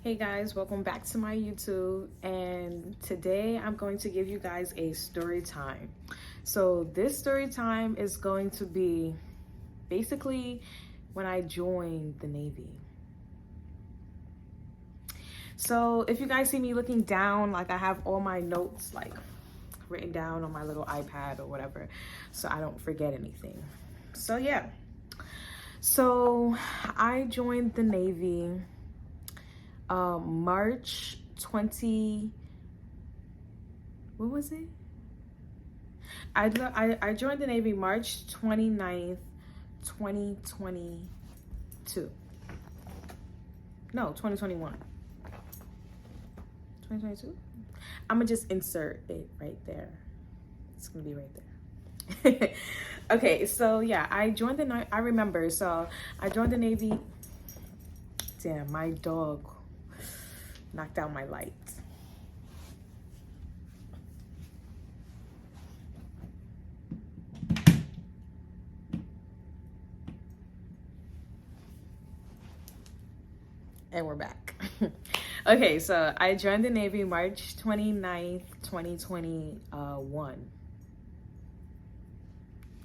Hey guys, welcome back to my YouTube, and today I'm going to give you guys a story time. So this story time is going to be basically when I joined the Navy. So if you guys see me looking down, like I have all my notes like written down on my little iPad or whatever, so I don't forget anything. So yeah, so I joined the Navy March 20, what was it? I joined the Navy March 29th, 2022. No, 2021. 2022? I'm gonna just insert it right there. It's gonna be right there. Okay, so yeah, I joined the, I remember, so I joined the Navy. Damn, my dog knocked out my lights. And we're back. Okay, so I joined the Navy March 29th, 2021.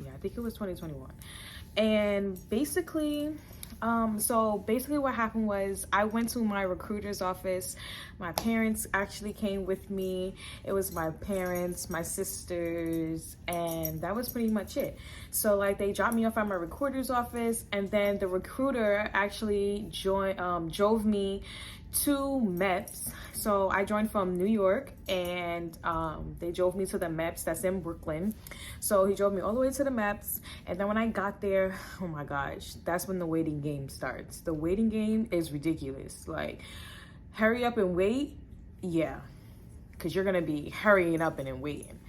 Yeah, I think it was 2021. And basically, so basically what happened was I went to my recruiter's office. My parents actually came with me. It was my parents, my sisters, and that was pretty much it. So like they dropped me off at my recruiter's office, and then the recruiter actually drove me to MEPS. So I joined from New York, and they drove me to the MEPS that's in Brooklyn. So he drove me all the way to the MEPS, and then when I got there, oh my gosh, that's when the waiting game starts. The waiting game is ridiculous. Like, hurry up and wait. Yeah, because you're gonna be hurrying up and then waiting.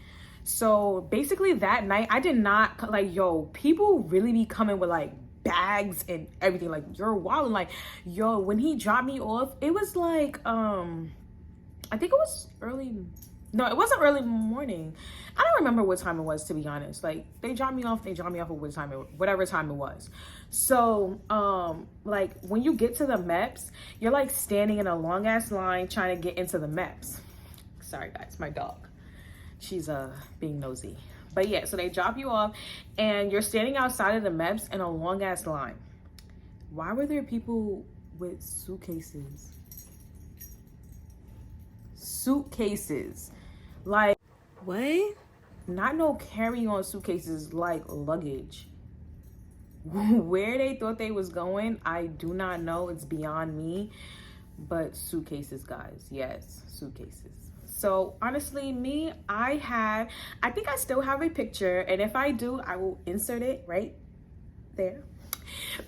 So basically that night, I did not, like, yo, people really be coming with like bags and everything. Like, you're wild. Like, yo, when he dropped me off, it was like I think it was early. No, it wasn't early morning. I don't remember what time it was, to be honest. Like, they dropped me off at whatever time it was. So like when you get to the MEPS, you're like standing in a long ass line trying to get into the MEPS. Sorry guys, my dog, she's being nosy. But yeah, so they drop you off and you're standing outside of the MEPS in a long ass line. Why were there people with suitcases? Suitcases. Like, what? Not no carry-on suitcases, like luggage. Where they thought they was going, I do not know. It's beyond me. But suitcases, guys. Yes, suitcases. So honestly, me, I think I still have a picture, and if I do, I will insert it right there.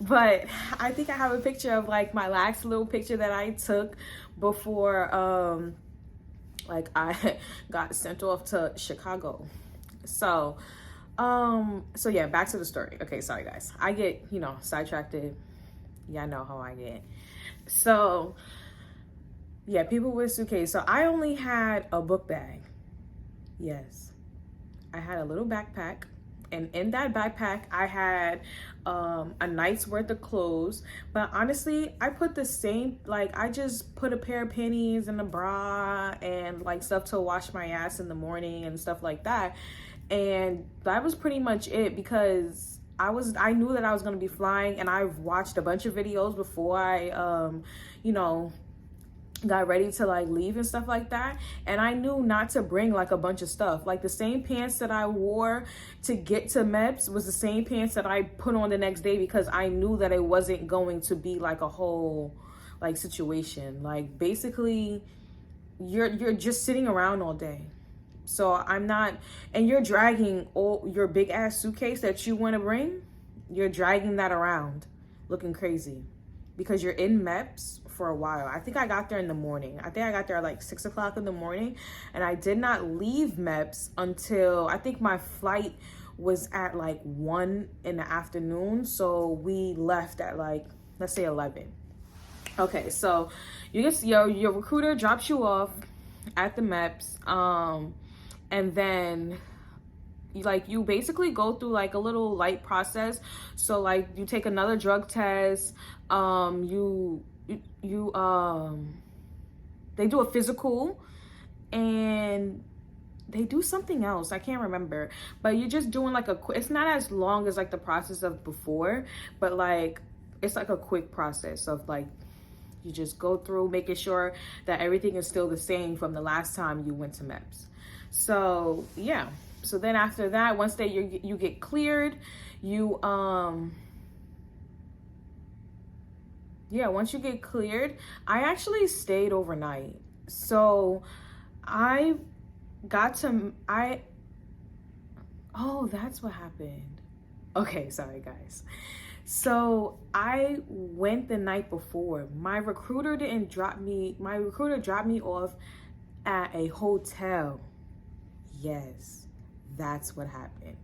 But I think I have a picture of like my last little picture that I took before like I got sent off to Chicago. So so yeah, back to the story. Okay, sorry guys, I get, you know, sidetracked. Y'all know how I get. So yeah, people with suitcase. So I only had a book bag. Yes, I had a little backpack, and in that backpack I had a night's worth of clothes. But honestly, I put the same, like I just put a pair of panties and a bra and like stuff to wash my ass in the morning and stuff like that. And that was pretty much it, because I knew that I was going to be flying, and I've watched a bunch of videos before I you know, got ready to like leave and stuff like that, and I knew not to bring like a bunch of stuff. Like the same pants that I wore to get to MEPS was the same pants that I put on the next day, because I knew that it wasn't going to be like a whole like situation. Like basically you're just sitting around all day. So I'm not, and you're dragging all your big ass suitcase that you want to bring, you're dragging that around looking crazy, because you're in MEPS for a while. I think I got there in the morning. I think I got there at like 6 o'clock in the morning, and I did not leave MEPS until I think my flight was at like 1 in the afternoon. So we left at like, let's say 11. Okay, so you get your recruiter drops you off at the MEPS, and then you basically go through like a little light process. So like you take another drug test, you they do a physical, and they do something else. I can't remember, but you're just doing like it's not as long as like the process of before, but like it's like a quick process of like you just go through making sure that everything is still the same from the last time you went to MEPS. So yeah, so then after that, once you get cleared, once you get cleared, I actually stayed overnight. So oh, that's what happened. Okay, sorry guys. So I went the night before. My recruiter dropped me off at a hotel. Yes, that's what happened.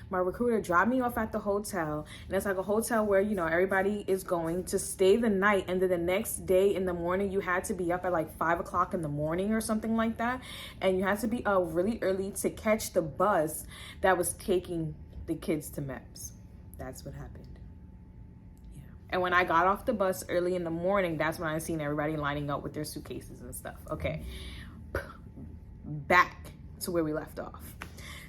My recruiter dropped me off at the hotel, and it's like a hotel where, you know, everybody is going to stay the night, and then the next day in the morning you had to be up at like 5 o'clock in the morning or something like that, and you had to be up really early to catch the bus that was taking the kids to MEPS. That's what happened. Yeah. And when I got off the bus early in the morning, that's when I seen everybody lining up with their suitcases and stuff. Okay, back to where we left off.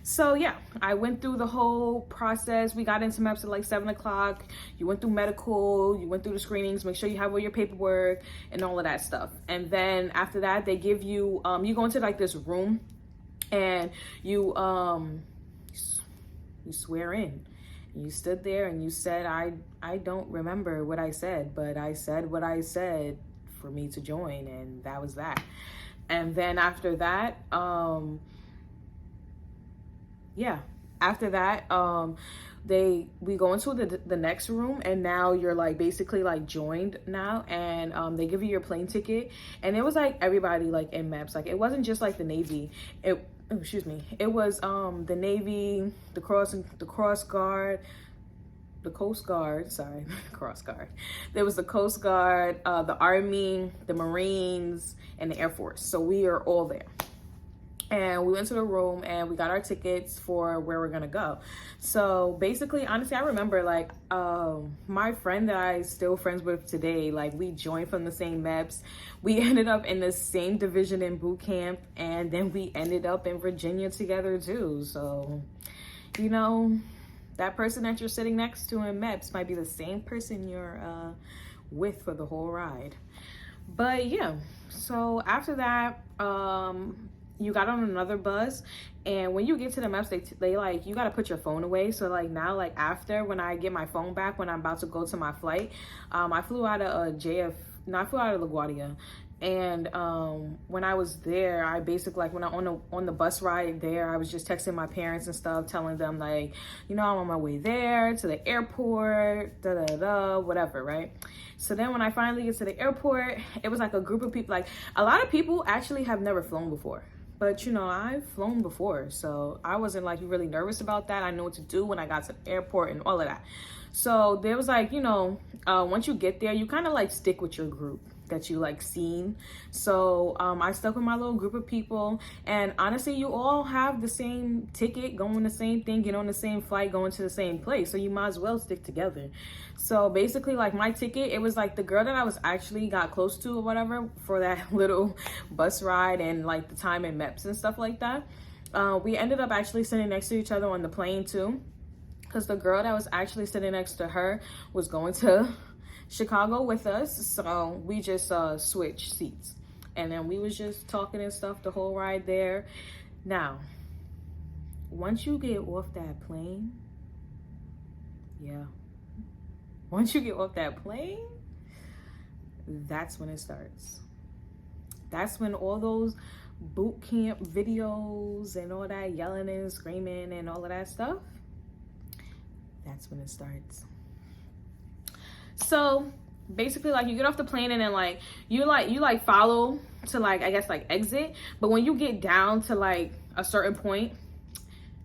So yeah, I went through the whole process. We got into MEPS at like 7 o'clock. You went through medical, you went through the screenings, make sure you have all your paperwork and all of that stuff. And then after that, they give you, you go into like this room, and you swear in. You stood there and you said, I don't remember what I said, but I said what I said for me to join, and that was that. And then after that, we go into the next room, and now you're like basically like joined now, and they give you your plane ticket. And it was like everybody like in MEPS, like it wasn't just like the Navy, it was the Navy, the Coast Guard. There was the Coast Guard, the Army, the Marines, and the Air Force. So we are all there. And we went to the room and we got our tickets for where we're gonna go. So basically, honestly, I remember like my friend that I still friends with today, like we joined from the same MEPS. We ended up in the same division in boot camp, and then we ended up in Virginia together too. So, you know, that person that you're sitting next to in MEPS might be the same person you're with for the whole ride. But yeah, so after that, you got on another bus, and when you get to the MEPS, they like, you got to put your phone away. So like now, like after, when I get my phone back, when I'm about to go to my flight, I flew out of I flew out of LaGuardia. And when I was there, I basically, like when I on the bus ride there, I was just texting my parents and stuff, telling them like, you know, I'm on my way there to the airport, whatever, right? So then when I finally get to the airport, it was like a group of people, like a lot of people actually have never flown before. But, you know, I've flown before, so I wasn't like really nervous about that. I knew what to do when I got to the airport and all of that. So there was like, you know, once you get there, you kind of like stick with your group that you like seen. So I stuck with my little group of people, and honestly, you all have the same ticket, going the same thing, get on the same flight, going to the same place, so you might as well stick together. So basically, like my ticket, it was like the girl that I was actually got close to or whatever for that little bus ride and like the time in MEPS and stuff like that. We ended up actually sitting next to each other on the plane too, because the girl that was actually sitting next to her was going to Chicago with us, so we just switched seats, and then we was just talking and stuff the whole ride there. Now, once you get off that plane, that's when it starts. That's when all those boot camp videos and all that yelling and screaming and all of that stuff, that's when it starts. So basically, like you get off the plane, and then like you follow to like, I guess like exit, but when you get down to like a certain point,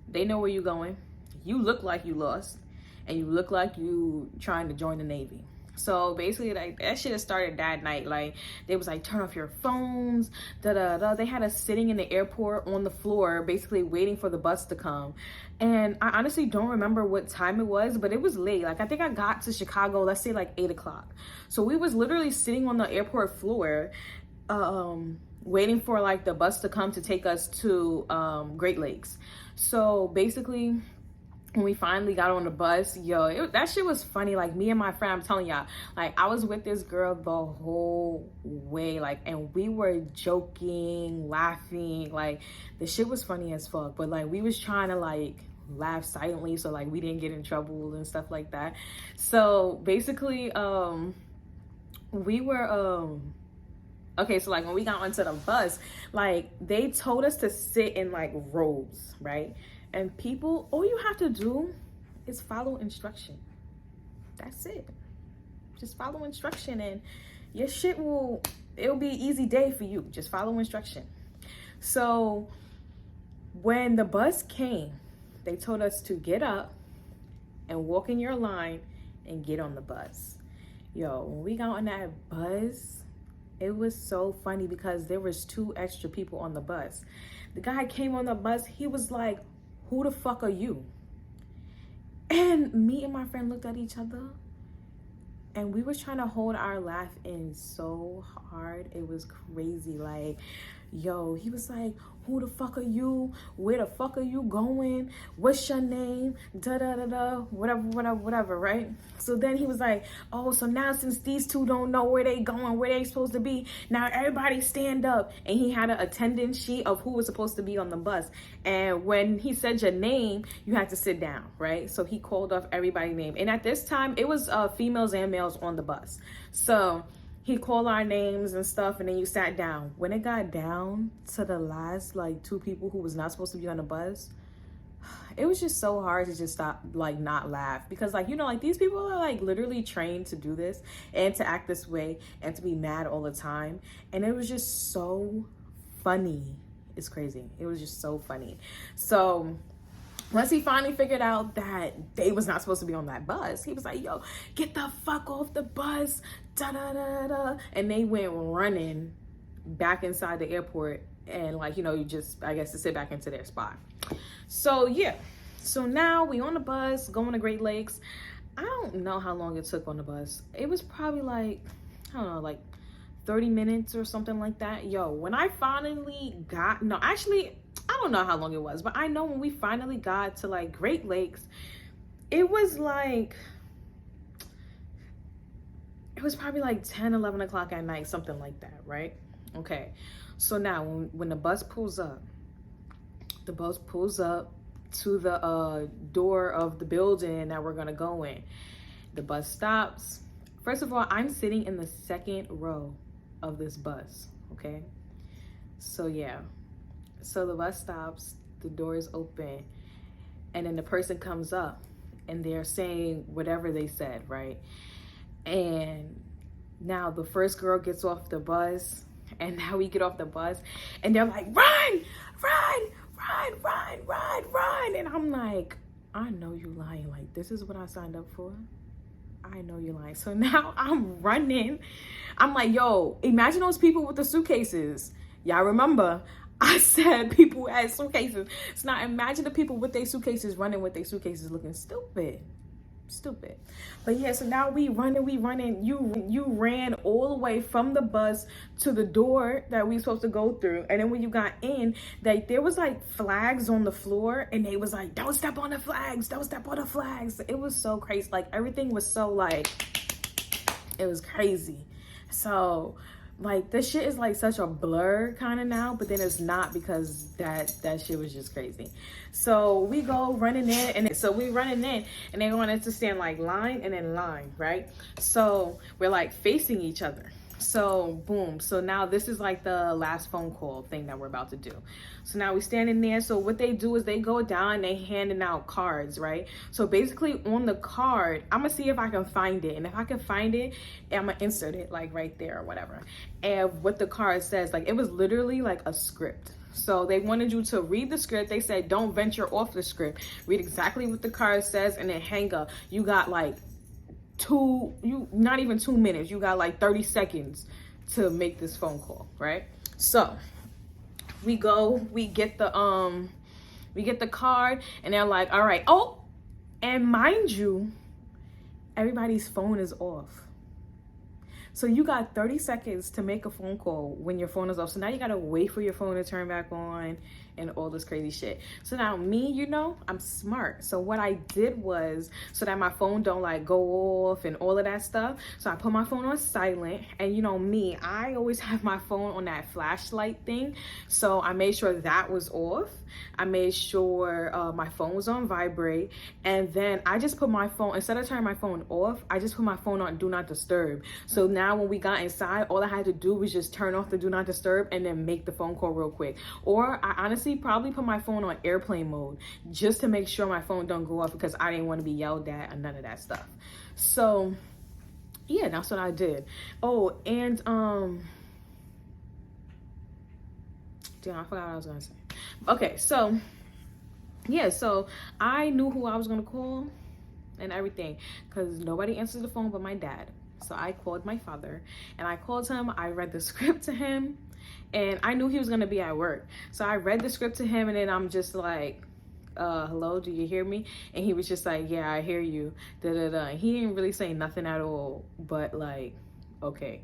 they know where you're going. You look like you lost, and you look like you trying to join the Navy. So basically, like that shit has started that night. Like they was like, turn off your phones, They had us sitting in the airport on the floor, basically waiting for the bus to come. And I honestly don't remember what time it was, but it was late. Like I think I got to Chicago, let's say like 8 o'clock. So we was literally sitting on the airport floor, waiting for like the bus to come to take us to Great Lakes. So basically, when we finally got on the bus, that shit was funny. Like, me and my friend, I'm telling y'all, like, I was with this girl the whole way, like, and we were joking, laughing, like, the shit was funny as fuck. But like, we was trying to like laugh silently so like we didn't get in trouble and stuff like that. So basically, we were okay, so like when we got onto the bus, like they told us to sit in like rows, right? And people, all you have to do is follow instruction. That's it. Just follow instruction and your shit it'll be an easy day for you. Just follow instruction. So when the bus came, they told us to get up and walk in your line and get on the bus. When we got on that bus, it was so funny because there was 2 extra people on the bus. The guy came on the bus, he was like, "Who the fuck are you?" And me and my friend looked at each other and we was trying to hold our laugh in so hard. It was crazy. Like, he was like, "Who the fuck are you? Where the fuck are you going? What's your name? Da da da da, whatever, right?" So then he was like, "Oh, so now since these 2 don't know where they going, where they supposed to be, now everybody stand up." And he had an attendance sheet of who was supposed to be on the bus. And when he said your name, you had to sit down, right? So he called off everybody's name. And at this time, it was females and males on the bus. So he called our names and stuff, and then you sat down. When it got down to the last like 2 people who was not supposed to be on the bus, it was just so hard to just stop, like, not laugh, because like, like these people are like literally trained to do this and to act this way and to be mad all the time. And it was just so funny. It's crazy. It was just so funny. So once he finally figured out that they was not supposed to be on that bus, he was like, "Yo, get the fuck off the bus, da da da da." And they went running back inside the airport and like, you just, I guess, to sit back into their spot. So yeah, so now we on the bus going to Great Lakes. I don't know how long it took on the bus. It was probably like, I don't know, like 30 minutes or something like that. When I finally got, no, actually, I don't know how long it was, but I know when we finally got to like Great Lakes, it was probably like 10, 11 o'clock at night, something like that, right? Okay, so now when the bus pulls up to the door of the building that we're gonna go in. The bus stops. First of all, I'm sitting in the 2nd row of this bus, okay? So yeah, so the bus stops, the doors open, and then the person comes up and they're saying whatever they said, right? And now the first girl gets off the bus, and now we get off the bus and they're like, "Run, run, run, run, run, run." And I'm like, I know you lying. Like, this is what I signed up for. I know you're lying. So now I'm running. I'm like, imagine those people with the suitcases. Y'all remember I said people who had suitcases. So now imagine the people with their suitcases running with their suitcases looking stupid. But yeah, so now we running. You ran all the way from the bus to the door that we supposed to go through. And then when you got in, there was like flags on the floor, and they was like, "Don't step on the flags, don't step on the flags." It was so crazy. Like, everything was so like, it was crazy. So like, this shit is like such a blur kind of now, but then it's not, because that shit was just crazy. So we go running in, and so we running in, and they want us to stand like line and then line, right? So we're like facing each other. So boom, so now this is like the last phone call thing that we're about to do. So now we standing there. So what they do is they go down and they handing out cards, right? So basically on the card, I'm gonna see if I can find it, and if I can find it, I'm gonna insert it like right there or whatever. And what the card says, like, it was literally like a script. So they wanted you to read the script. They said, don't venture off the script, read exactly what the card says, and then hang up. You got like not even 2 minutes, you got like 30 seconds to make this phone call, right? So we get the card, and they're like, all right. Oh, and mind you, everybody's phone is off. So you got 30 seconds to make a phone call when your phone is off. So now you gotta wait for your phone to turn back on and all this crazy shit. So now me, you know, I'm smart. So what I did was, so that my phone don't like go off and all of that stuff. So I put my phone on silent, and you know me, I always have my phone on that flashlight thing. So I made sure that was off. I made sure my phone was on vibrate, and then I just put my phone, instead of turning my phone off, I just put my phone on do not disturb. So now when we got inside, all I had to do was just turn off the do not disturb and then make the phone call real quick. Or I honestly probably put my phone on airplane mode just to make sure my phone don't go off, because I didn't want to be yelled at and none of that stuff. So yeah, that's what I did. Oh, and damn, I forgot what I was gonna say. Okay, so yeah, so I knew who I was gonna call and everything, because nobody answered the phone but my dad. So I called my father, and I called him. I read the script to him, and I knew he was gonna be at work. So I read the script to him, and then I'm just like, hello, do you hear me? And he was just like, yeah, I hear you. Da da da. He didn't really say nothing at all, but like, okay.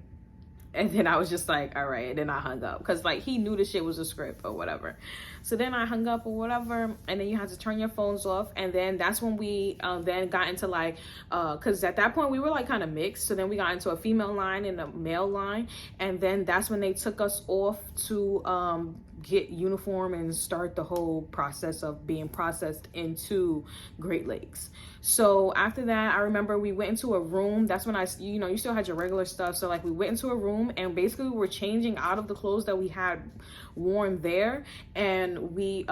And then I was just like, all right. And then I hung up, because like he knew the shit was a script or whatever. So then I hung up or whatever. And then you had to turn your phones off. And then that's when we then got into like, because at that point we were like kind of mixed. So then we got into a female line and a male line. And then that's when they took us off to get uniform and start the whole process of being processed into Great Lakes. So after that, I remember we went into a room. That's when you know, you still had your regular stuff. So like we went into a room, and basically we were changing out of the clothes that we had worn there, and we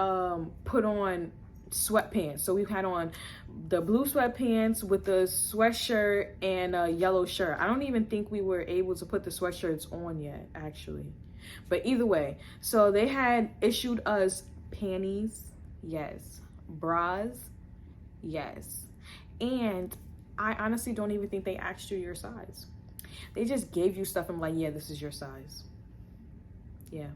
put on sweatpants. So we had on the blue sweatpants with the sweatshirt and a yellow shirt. I don't even think we were able to put the sweatshirts on yet, actually. But either way, so they had issued us panties, yes, bras, yes, and I honestly don't even think they asked you your size. They just gave you stuff and like, yeah, this is your size. Yeah.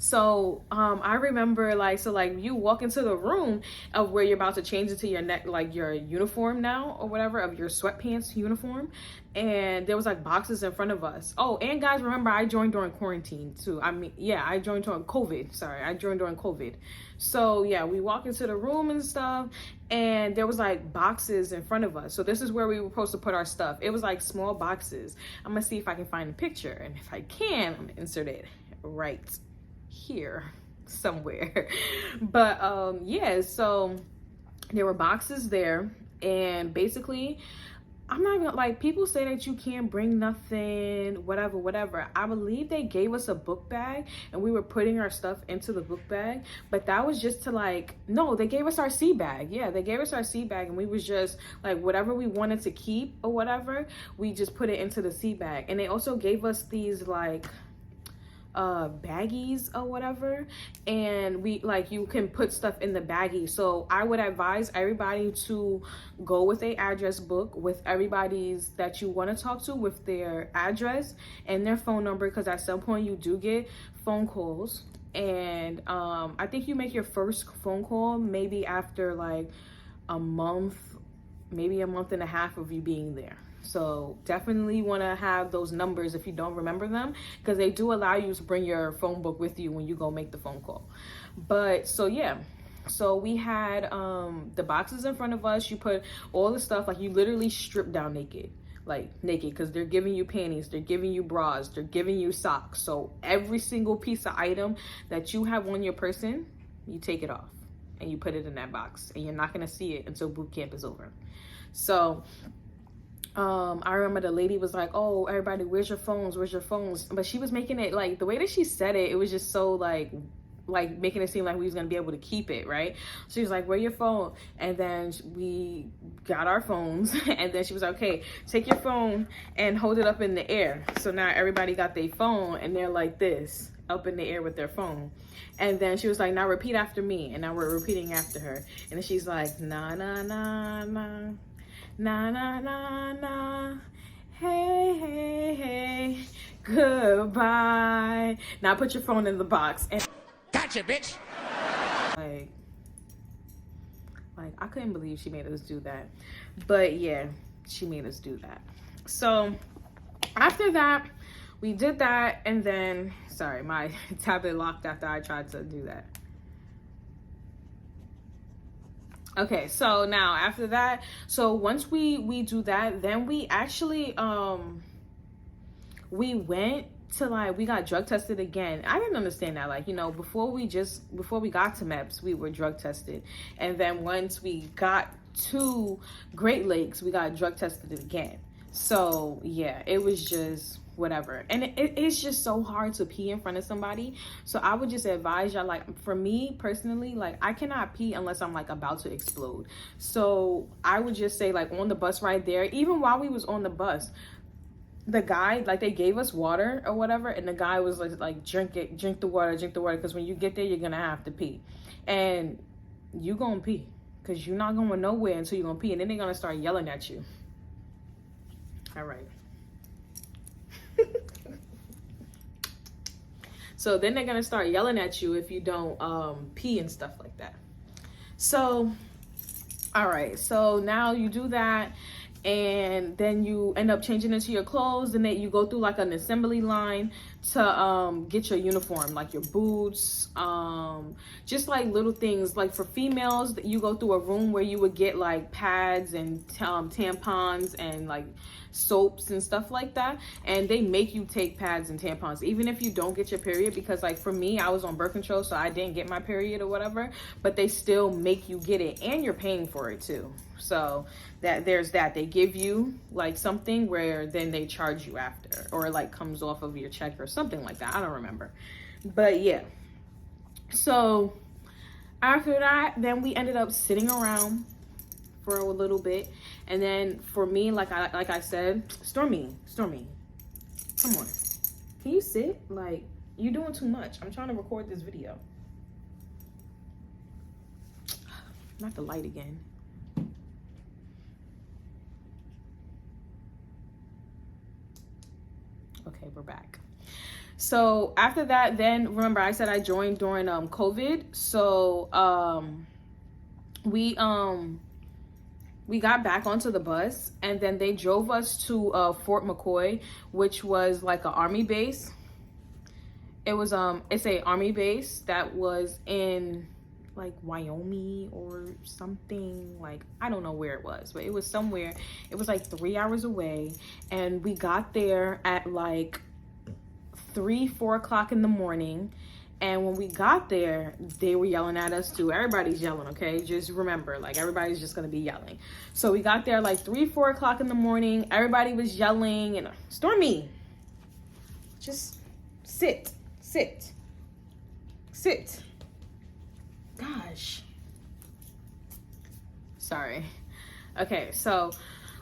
So I remember like, so like you walk into the room of where you're about to change into your neck, like your uniform now or whatever, of your sweatpants uniform, and there was like boxes in front of us. Oh, and guys, remember I joined during quarantine too. I mean, yeah, I joined during COVID. Sorry, I joined during COVID. So yeah, we walk into the room and stuff, and there was like boxes in front of us. So this is where we were supposed to put our stuff. It was like small boxes. I'm gonna see if I can find a picture, and if I can, I'm gonna insert it right here somewhere. But yeah, so there were boxes there, and basically I'm not even like, people say that you can't bring nothing, whatever. I believe they gave us a book bag, and we were putting our stuff into the book bag, but that was just to like, no, they gave us our sea bag. Yeah, they gave us our sea bag, and we was just like, whatever we wanted to keep or whatever, we just put it into the sea bag. And they also gave us these like baggies or whatever, and we like, you can put stuff in the baggie. So I would advise everybody to go with a address book with everybody's that you want to talk to, with their address and their phone number, because at some point you do get phone calls. And I think you make your first phone call maybe after like a month, maybe a month and a half of you being there. So definitely want to have those numbers if you don't remember them, because they do allow you to bring your phone book with you when you go make the phone call. But so yeah, so we had the boxes in front of us. You put all the stuff, like you literally strip down naked, like naked, because they're giving you panties, they're giving you bras, they're giving you socks. So every single piece of item that you have on your person, you take it off and you put it in that box, and you're not going to see it until boot camp is over. So I remember the lady was like, oh, everybody, where's your phones? But she was making it like, the way that she said it, it was just so like making it seem like we was gonna be able to keep it, right? She was like, where your phone? And then we got our phones, and then she was like, okay, take your phone and hold it up in the air. So now everybody got their phone, and they're like this, up in the air with their phone. And then she was like, now repeat after me. And now we're repeating after her. And then she's like, na na na na, na na na na, hey hey hey, goodbye. Now put your phone in the box. And gotcha, bitch. Like I couldn't believe she made us do that. But yeah, she made us do that. So after that, we did that, and then, sorry, my tablet locked after I tried to do that. Okay, so now after that, so once we do that, then we actually we went to, like, we got drug tested again. I didn't understand that, like, you know, before we got to MEPS, we were drug tested, and then once we got to Great Lakes, we got drug tested again. So yeah, it was just whatever, and it's just so hard to pee in front of somebody. So I would just advise y'all, like, for me personally, like, I cannot pee unless I'm like about to explode. So I would just say, like, on the bus right there, even while we was on the bus, the guy, like, they gave us water or whatever, and the guy was like drink the water, because when you get there, you're gonna have to pee, and you gonna pee because you're not going nowhere until you're gonna pee, and then they're gonna start yelling at you. All right. So then they're gonna start yelling at you if you don't pee and stuff like that. So, all right, so now you do that, and then you end up changing into your clothes, and then you go through like an assembly line to get your uniform, like your boots, just like little things. Like for females, you go through a room where you would get like pads and tampons and like soaps and stuff like that, and they make you take pads and tampons even if you don't get your period, because like for me, I was on birth control, so I didn't get my period or whatever, but they still make you get it, and you're paying for it too. So that there's that. They give you like something where then they charge you after, or like comes off of your check or something like that. I don't remember, but yeah. So after that, then we ended up sitting around for a little bit, and then for me, like I said, Stormy, come on, can you sit? Like, you're doing too much. I'm trying to record this video. Not the light again. Okay, we're back. So after that, then remember I said I joined during COVID. So we got back onto the bus, and then they drove us to Fort McCoy, which was like an army base. It was it's a army base that was in like Wyoming or something, like I don't know where it was, but it was somewhere. It was like 3 hours away, and we got there at like 3-4 o'clock in the morning. And when we got there, they were yelling at us too. Everybody's yelling, okay? Just remember, like, everybody's just gonna be yelling. So we got there like 3-4 o'clock in the morning. Everybody was yelling, and Stormy, just sit. Gosh. Sorry. Okay, so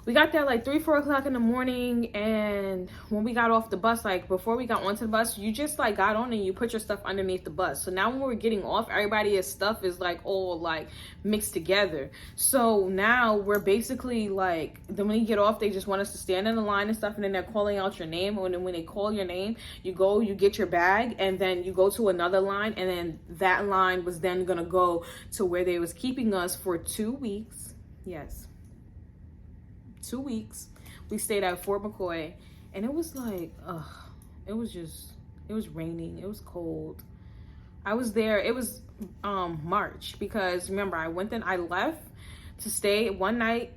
we got there like 3-4 o'clock in the morning, and when we got off the bus, like before we got onto the bus, you just like got on and you put your stuff underneath the bus. So now when we're getting off, everybody's stuff is like all like mixed together. So now we're basically like, then when you get off, they just want us to stand in the line and stuff, and then they're calling out your name. And then when they call your name, you go, you get your bag, and then you go to another line, and then that line was then gonna go to where they was keeping us for 2 weeks. Yes, 2 weeks. We stayed at Fort McCoy, and it was like, it was raining, it was cold. I was there, it was March, because remember I left to stay one night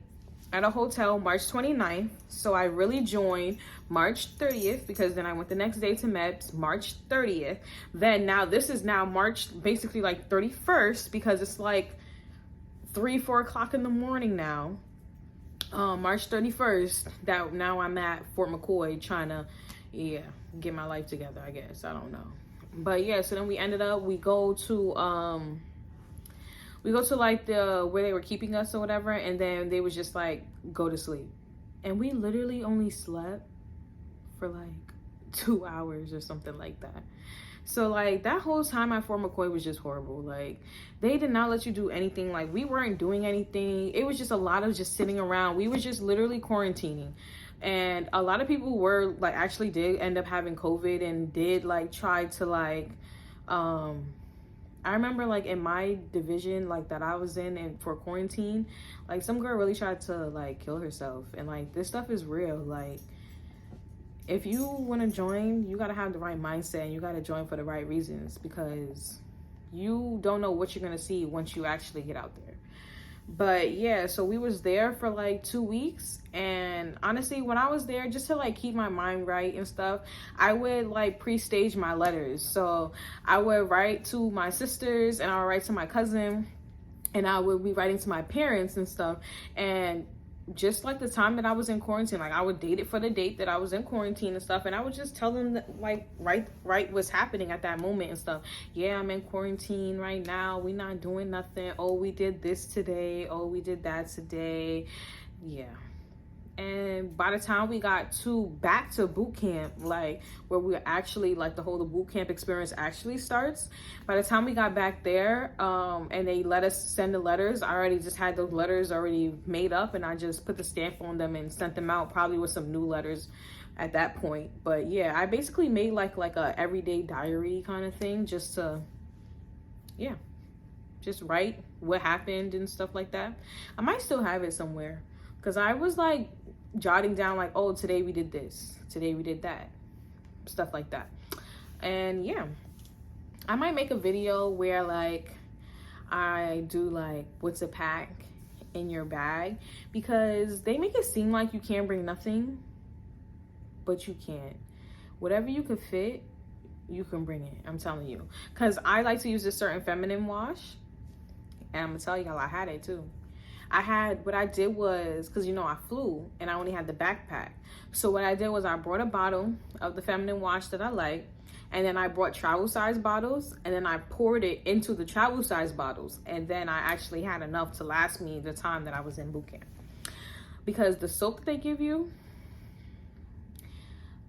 at a hotel March 29th. So I really joined March 30th, because then I went the next day to MEPS, March 30th. Then now this is now March, basically like 31st, because it's like 3-4 o'clock in the morning now. March 31st, that now I'm at Fort McCoy trying to, get my life together, I guess. I don't know. But yeah, so then we ended up, we go to like where they were keeping us or whatever, and then they was just like, go to sleep. And we literally only slept for like 2 hours or something like that. So like that whole time at Fort McCoy was just horrible. Like they did not let you do anything. Like we weren't doing anything. It was just a lot of just sitting around. We were just literally quarantining. And a lot of people were like, actually did end up having COVID, and did like try to like, I remember like in my division like that I was in, and for quarantine, like some girl really tried to like kill herself. And like this stuff is real. Like if you want to join, you got to have the right mindset, and you got to join for the right reasons, because you don't know what you're going to see once you actually get out there. But yeah, so we was there for like 2 weeks, and honestly, when I was there, just to like keep my mind right and stuff, I would like pre-stage my letters. So I would write to my sisters, and I would write to my cousin, and I would be writing to my parents and stuff. And just like the time that I was in quarantine, like I would date it for the date that I was in quarantine and stuff, and I would just tell them that, like, write what's happening at that moment and stuff. Yeah, I'm in quarantine right now, we not doing nothing. Oh, we did this today. Oh, we did that today. Yeah. And by the time we got back to boot camp, like where we were actually, like the whole boot camp experience actually starts, by the time we got back there, and they let us send the letters, I already just had those letters already made up, and I just put the stamp on them and sent them out, probably with some new letters at that point. But yeah, I basically made like a everyday diary kind of thing, just to, yeah, just write what happened and stuff like that. I might still have it somewhere, because I was like jotting down like, oh, today we did this, today we did that, stuff like that. And yeah, I might make a video where like I do like what to pack in your bag, because they make it seem like you can't bring nothing, but you can't. Whatever you could fit, you can bring it, I'm telling you. Because I like to use a certain feminine wash, and I'm gonna tell y'all I had it too. What I did was, because you know I flew and I only had the backpack, so what I did was I brought a bottle of the feminine wash that I like, and then I brought travel size bottles, and then I poured it into the travel size bottles, and then I actually had enough to last me the time that I was in boot camp. Because the soap they give you,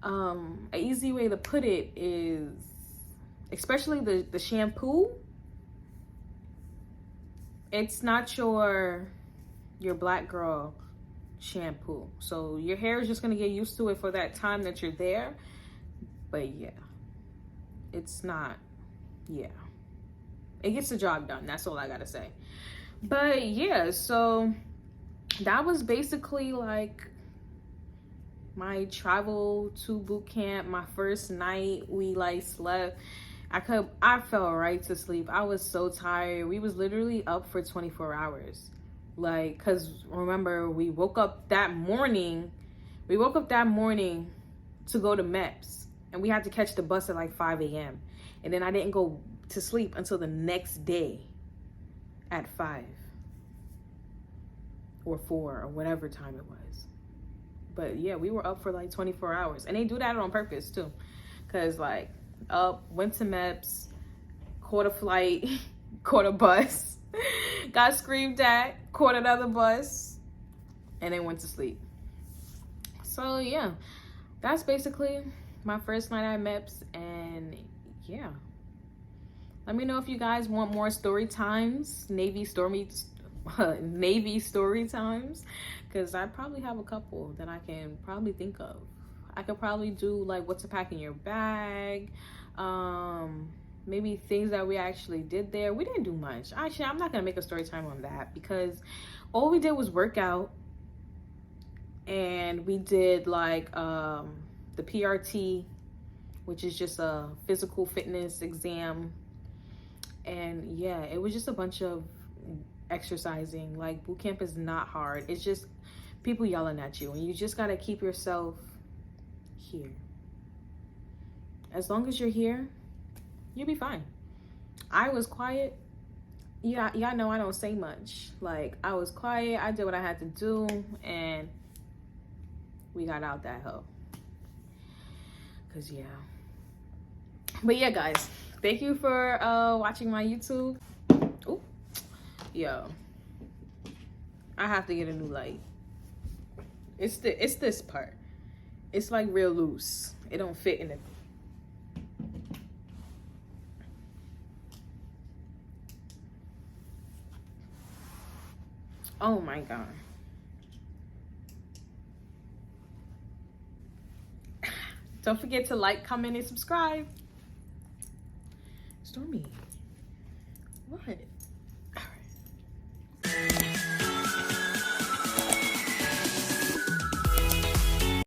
an easy way to put it is, especially the shampoo, it's not your black girl shampoo. So your hair is just gonna get used to it for that time that you're there. But yeah, it's not, yeah, it gets the job done. That's all I gotta say. But yeah, so that was basically like my travel to boot camp. My first night, we like slept. I fell right to sleep. I was so tired. We was literally up for 24 hours. Like, cause remember, we woke up that morning to go to MEPS, and we had to catch the bus at like 5 a.m. And then I didn't go to sleep until the next day at 5 or 4 or whatever time it was. But yeah, we were up for like 24 hours, and they do that on purpose too. Cause like, up, went to MEPS, caught a flight, caught a bus, got screamed at, caught another bus, and then went to sleep. So yeah, that's basically my first night at MEPS. And yeah, let me know if you guys want more story times, Navy story times, because I probably have a couple that I can probably think of. I could probably do like what to pack in your bag, maybe things that we actually did there. We didn't do much. Actually, I'm not gonna make a story time on that, because all we did was work out, and we did like the PRT, which is just a physical fitness exam. And yeah, it was just a bunch of exercising. Like, boot camp is not hard. It's just people yelling at you, and you just gotta keep yourself here. As long as you're here, you'll be fine. I was quiet. Y'all know I don't say much. Like, I was quiet, I did what I had to do, and we got out that hoe. Cause yeah. But yeah, guys, thank you for watching my YouTube. Ooh, yo, I have to get a new light. It's this part. It's like real loose. It don't fit in it. Oh my God. Don't forget to like, comment, and subscribe. Stormy, what?